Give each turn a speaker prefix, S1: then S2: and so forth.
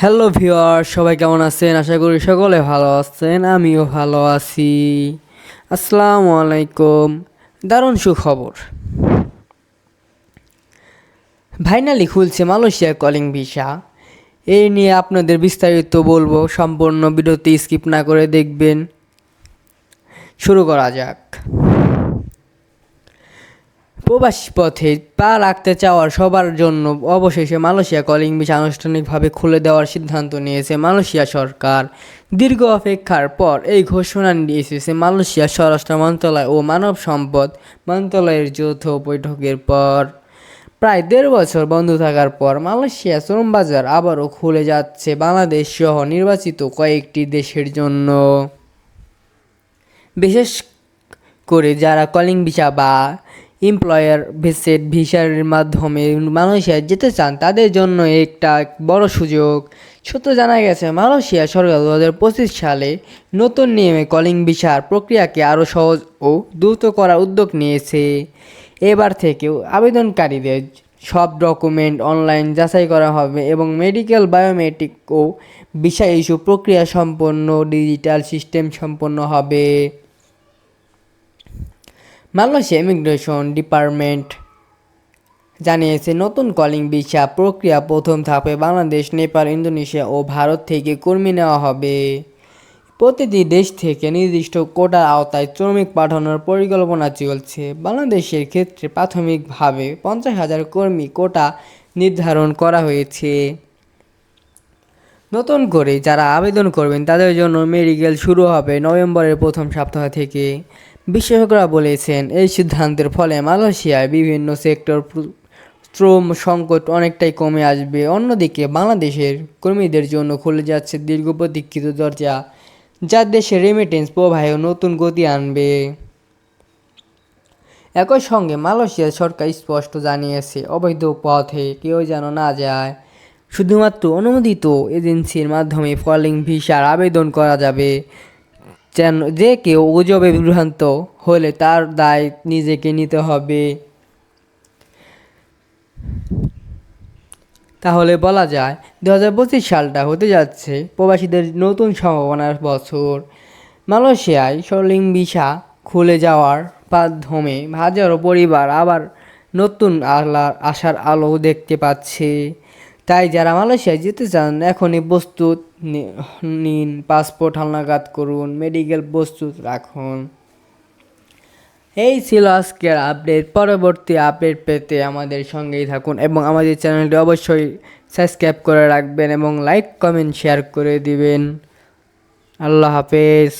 S1: Hello viewer, সবাই কেমন আছেন? আশা করি সকলে ভালো আছেন, আমিও ভালো আছি। আসসালামু আলাইকুম। দারুণ সুখবর, ফাইনালি খুলছে মালয়েশিয়া কলিং ভিসা। এই নিয়ে আপনাদের বিস্তারিত বলবো, সম্পূর্ণ ভিডিওতে স্কিপ না করে দেখবেন। শুরু করা যাক। প্রবাসী পথে পা রাখতে চাওয়ার সবার জন্য অবশেষে মালয়েশিয়া কলিং ভিসা আনুষ্ঠানিকভাবে খুলে দেওয়ার সিদ্ধান্ত নিয়েছে মালয়েশিয়া সরকার। দীর্ঘ অপেক্ষার পর এই ঘোষণা এসেছে মালয়েশিয়া স্বরাষ্ট্র মন্ত্রণালয় ও মানব সম্পদ মন্ত্রণালয়ের যৌথ বৈঠকের পর। প্রায় ১.৫ বছর বন্ধ থাকার পর মালয়েশিয়া শ্রম বাজার আবারও খুলে যাচ্ছে বাংলাদেশ সহ নির্বাচিত কয়েকটি দেশের জন্য। বিশেষ করে যারা কলিং ভিসা বা এমপ্লয়ার ভিসেট ভিসার মাধ্যমে মালয়েশিয়ায় যেতে চান তাদের জন্য একটা বড় সুযোগ। সূত্র জানা গেছে, মালয়েশিয়া সরকার ২০২৫ সালে নতুন নিয়মে কলিং ভিসার প্রক্রিয়াকে আরও সহজ ও দ্রুত করার উদ্যোগ নিয়েছে। এবার থেকেও আবেদনকারীদের সব ডকুমেন্ট অনলাইন যাচাই করা হবে এবং মেডিকেল, বায়োমেট্রিক ও ভিসা ইস্যু প্রক্রিয়া সম্পন্ন ডিজিটাল সিস্টেম সম্পন্ন হবে। মালয়েশিয়া ইমিগ্রেশন ডিপার্টমেন্ট জানিয়েছে, নতুন কলিং ভিসা প্রক্রিয়া প্রথম ধাপে বাংলাদেশ, নেপাল, ইন্দোনেশিয়া ও ভারত থেকে কর্মী নেওয়া হবে। প্রতিটি দেশ থেকে নির্দিষ্ট কোটার আওতায় শ্রমিক পাঠানোর পরিকল্পনা চলছে। বাংলাদেশের ক্ষেত্রে প্রাথমিকভাবে ৫০,০০০ কর্মী কোটা নির্ধারণ করা হয়েছে। নতুন করে যারা আবেদন করবেন তাদের জন্য মেডিকেল শুরু হবে নভেম্বরের প্রথম সপ্তাহ থেকে। বিশেষজ্ঞরা বলেছেন, এই সিদ্ধান্তের ফলে মালয়েশিয়ায় বিভিন্ন সেক্টর শ্রম সংকট অনেকটাই কমে আসবে। অন্যদিকে বাংলাদেশের কর্মীদের জন্য খুলে যাচ্ছে দীর্ঘ প্রতীক্ষিত দরজা, যা দেশের রেমিটেন্স প্রবাহে নতুন গতি আনবে। একই সঙ্গে মালয়েশিয়া সরকার স্পষ্ট জানিয়েছে, অবৈধ পথে কেউ যেন না যায়। শুধুমাত্র অনুমোদিত এজেন্সির মাধ্যমে কলিং ভিসার আবেদন করা যাবে। যেন যে কেউ গুজবে বিভ্রান্ত হলে তার দায় নিজেকে নিতে হবে। তাহলে বলা যায় ২০২৫ সালটা হতে যাচ্ছে প্রবাসীদের নতুন সম্ভাবনার বছর। মালয়েশিয়ায় কলিং ভিসা খুলে যাওয়ার মাধ্যমে হাজারো পরিবার আবার নতুন আশার আলো দেখতে পাচ্ছে। তাই যারা মালয়েশিয়ায় যেতে চান এখনই প্রস্তুত নিন, পাসপোর্ট হালনাগাদ করুন, মেডিকেল প্রস্তুত রাখুন। এই ছিল আজকের আপডেট। পরবর্তী আপডেট পেতে আমাদের সঙ্গেই থাকুন এবং আমাদের চ্যানেলটি অবশ্যই সাবস্ক্রাইব করে রাখবেন এবং লাইক, কমেন্ট, শেয়ার করে দিবেন। আল্লাহ হাফেজ।